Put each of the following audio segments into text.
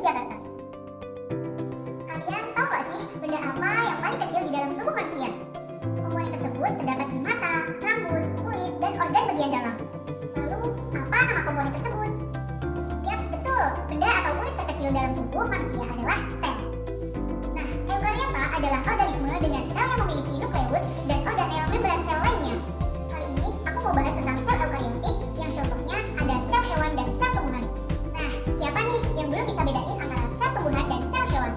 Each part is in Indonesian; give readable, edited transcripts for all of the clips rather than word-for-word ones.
Jakarta. Kalian tahu nggak sih benda apa yang paling kecil di dalam tubuh manusia? Komponen tersebut terdapat di mata, rambut, kulit, dan organ bagian dalam. Lalu, apa nama komponen tersebut? Yap, betul. Benda atau unit terkecil dalam tubuh manusia adalah sel. Nah, eukariota adalah organisme dengan sel yang memiliki nukleus dan organel membran sel lainnya. Kali ini, aku mau bahas tentang sel eukariotik yang contohnya ada sel hewan dan sel tumbuhan. Nah, siapa nih yang belum bisa bedain antara sel tumbuhan dan sel hewan?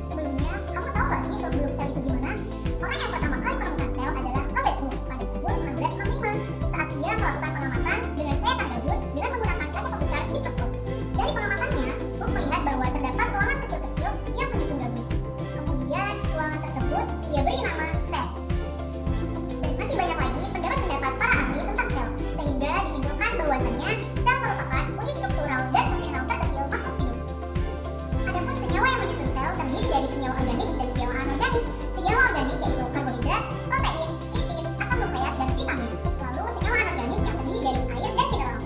Sebelumnya, kamu tahu nggak sih seluk-beluk sel itu gimana? Orang yang pertama kali menemukan sel adalah Robert Hooke pada tahun 1665 saat dia melakukan pengamatan dengan sayatan gabus dengan menggunakan kaca pembesar mikroskop. Dari pengamatannya, Hooke melihat bahwa terdapat ruangan kecil-kecil yang menyusun gabus. Kemudian, ruangan tersebut ia beri nama sel. Dan masih banyak lagi pendapat-pendapat para ahli tentang sel, sehingga disimpulkan bahwasannya sel merupakan unit struktural dan fungsional terkecil makhluk hidup. Adapun senyawa yang menyusun sel terdiri dari senyawa organik dan senyawa anorganik. Senyawa organik yaitu karbohidrat, protein, lipid, asam nukleat, dan vitamin. Lalu senyawa anorganik yang terdiri dari air dan mineral.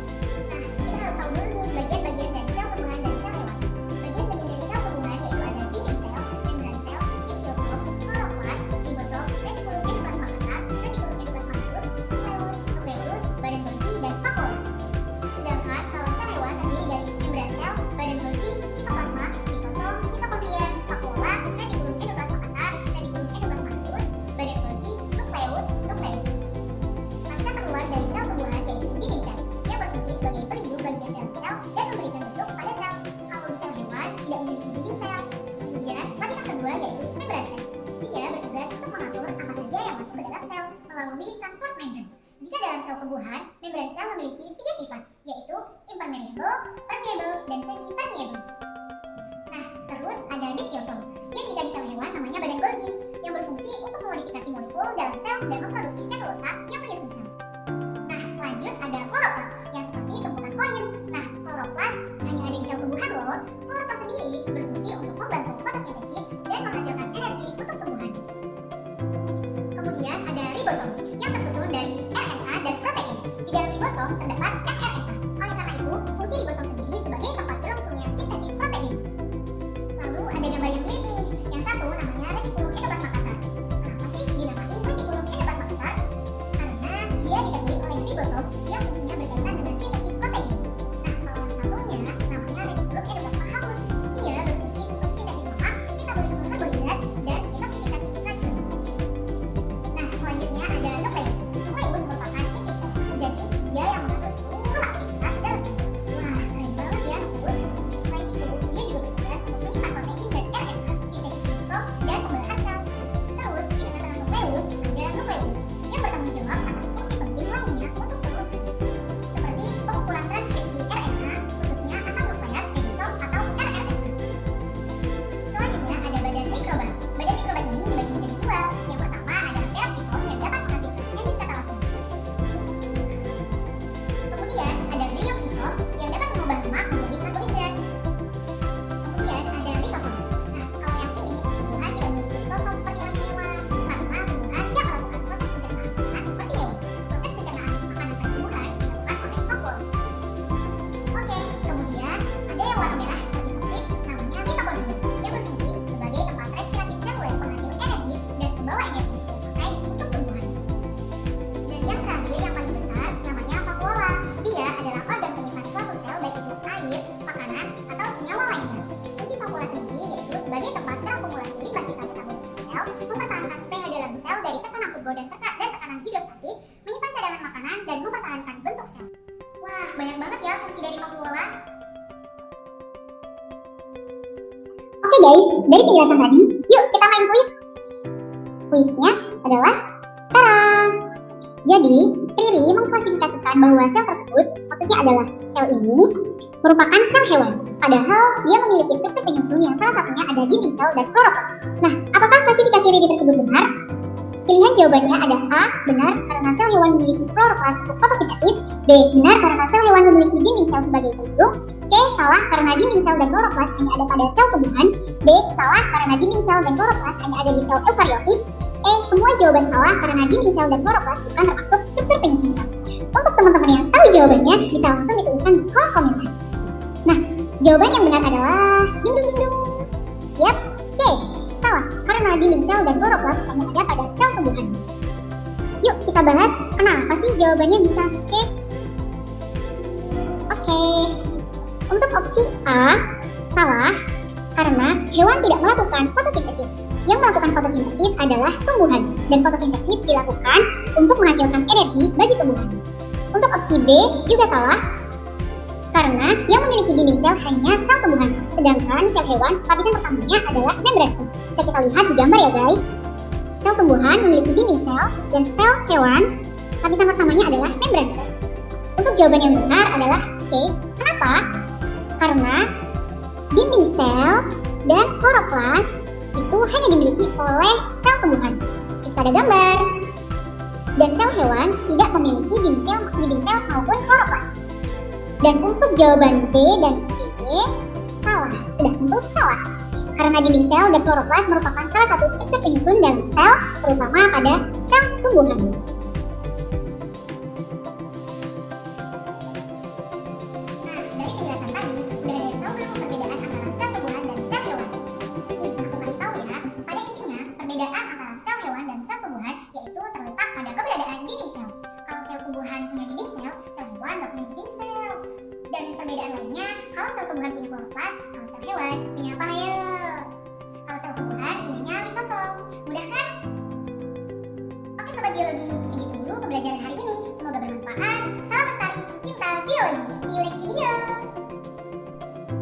Nah, kita harus tahu dulu nih bagian-bagian dari sel tumbuhan dan sel hewan. Bagian-bagian dari sel tumbuhan yaitu ada dinding sel, membran sel, nukleosom, kloroplas, ribosom, retikulum endoplasma kasar, retikulum endoplasma halus, nukleus, badan Golgi, dan vakuola. Sedangkan kalau sel hewan terdiri dari membran sel, badan Golgi, sitoplasma, lisosom, mitokondria, vakuola, retikulum endoplasma kasar, retikulum endoplasma halus, badan Golgi, nukleus. Lapisan terluar dari sel tumbuhan yaitu dinding sel yang berfungsi sebagai pelindung bagian dalam sel dan memberikan bentuk pada sel. Kalau di sel hewan tidak memiliki dinding sel. Kemudian lapisan kedua yaitu membran sel. Dia bertugas untuk mengatur apa saja yang masuk ke dalam sel melalui transport membran. Jika dalam sel tumbuhan, membran sel memiliki 3 sifat, yaitu impermeable, permeable, dan semi-permeable. Nah, terus ada diktiosom, yang jika di sel hewan namanya badan Golgi, yang berfungsi untuk memodifikasi molekul dalam sel dan memproduksi selulosa yang menyusun sel. Nah, lanjut ada kloroplas, yang seperti tumpukan koin. Nah, kloroplas hanya ada di sel tumbuhan loh. Kloroplas sendiri berfungsi untuk membantu fotosintesis dan menghasilkan energi untuk tumbuhan. Kemudian ada ribosom, yang tersusun dari RNA dan protein. Di dalam ribosom terdapat mRNA. Oleh karena itu, fungsi ribosom sendiri sebagai tempat berlangsungnya sintesis protein. Lalu ada gambar yang mirip nih. Yang satu namanya retikulum endoplasma kasar. Kenapa sih dinamain retikulum endoplasma kasar? Karena dia dikandungi oleh ribosom yang fungsinya berkaitan dengan sintesis protein. Nah, kalau yang satunya namanya retikulum endoplasma halus. Dia berfungsi untuk sintesis lemak, metabolisme karbohidrat, dan detoksifikasi racun. Nah, selanjutnya ada nukleus. Nukleus merupakan inti sel. Jadi, dia yang mengatur seluruh aktivitas dalam sel. Wah, keren banget ya nukleus. Selain itu, dia juga bertugas untuk menyimpan protein dan RNA, sintesis ribosom, dan pembelahan sel. Terus, di tengah-tengah nukleus ada nukleus yang bertanggung jawab atas fungsi penting lainnya untuk seluruh sel. Seperti pengumpulan transkripsi RNA, khususnya asam nukleat, ribosom, atau rRNA. Selanjutnya ada badan mikroba. Badan mikroba ini dibagi menjadi 2. Yang pertama ada peroksisom yang dapat menghasilkan enzim katalase. Kemudian ada glioksisom yang dapat mengubah lemak menjadi karbohidrat. Kemudian ada lisosom. Nah, kalau yang ini, tumbuhan tidak memiliki lisosom seperti halnya hewan, karena tumbuhan tidak melakukan proses pencernaan makanan seperti hewan. Proses pencernaan makanan pada tumbuhan dilakukan oleh vakuola. Oke, kemudian ada yang warna merah seperti sosis, namanya mitokondria, yang berfungsi sebagai tempat respirasi seluler penghasil energi dan pembawa energi sel pakai untuk tumbuhan. Dan yang terakhir yang paling besar namanya vakuola. Dia adalah organ penyimpan suatu sel baik itu air, makanan, atau senyawa lainnya. Fungsi vakuola sendiri yaitu sebagai tempat terakumulasi limbah sisa metabolisme sel, mempertahankan pH dalam sel dari tekanan turbo dan tekanan hidrostatik, menyimpan cadangan makanan, dan mempertahankan bentuk sel. Wah, banyak banget ya fungsi dari vakuola. Oke guys, dari penjelasan tadi, yuk kita main kuis. Kuisnya adalah tara. Jadi, Riri mengklasifikasikan bahwa sel tersebut, maksudnya adalah sel ini, merupakan sel hewan. Padahal dia memiliki struktur penyusun yang salah satunya ada dinding sel dan kloroplas. Nah, apakah klasifikasi Riri tersebut benar? Pilihan jawabannya ada A, benar karena sel hewan memiliki kloroplas untuk fotosintesis, B, benar karena sel hewan memiliki dinding sel sebagai pelindung, C, salah karena dinding sel dan kloroplas hanya ada pada sel tumbuhan, D, salah karena dinding sel dan kloroplas hanya ada di sel eukariotik, E, semua jawaban salah karena dinding sel dan kloroplas bukan termasuk struktur penyusun sel. Untuk teman-teman yang tahu jawabannya, bisa langsung dituliskan di kolom komentar. Nah, Jawaban yang benar adalah dung dung dung dung. Yap, C. Salah, karena dinding sel dan kloroplas hanya ada pada sel tumbuhan. Yuk kita bahas kenapa sih jawabannya bisa C. Oke, untuk opsi A, salah, karena hewan tidak melakukan fotosintesis. Yang melakukan fotosintesis adalah tumbuhan, dan fotosintesis dilakukan untuk menghasilkan energi bagi tumbuhan. Untuk opsi B juga salah, karena yang memiliki dinding sel hanya sel tumbuhan, sedangkan sel hewan lapisan pertamanya adalah membran sel. Bisa kita lihat di gambar ya guys. Sel tumbuhan memiliki dinding sel, dan sel hewan lapisan pertamanya adalah membran sel. Untuk jawaban yang benar adalah C. Kenapa? Karena dinding sel dan kloroplas itu hanya dimiliki oleh sel tumbuhan, seperti pada gambar. Dan sel hewan tidak memiliki dinding sel maupun kloroplas. Dan untuk jawaban D dan E salah, sudah tentu salah. Karena dinding sel dan kloroplas merupakan salah satu struktur penyusun dalam sel, terutama pada sel tumbuhan. Nah, dari penjelasan tadi, udah ada yang tahu belum perbedaan antara sel tumbuhan dan sel hewan? Nih, aku kasih tahu ya. Pada intinya, perbedaan antara sel hewan dan sel tumbuhan yaitu terletak pada keberadaan dinding sel. Kalau sel tumbuhan punya dinding sel hewan nggak punya dinding sel. Dan perbedaan lainnya, kalau sel tumbuhan punya kloroplas, kalau sel hewan punya apa ya? Kalau sel tumbuhan punyanya lisosom. Mudah kan? Oke sobat biologi, segitu dulu pembelajaran hari ini.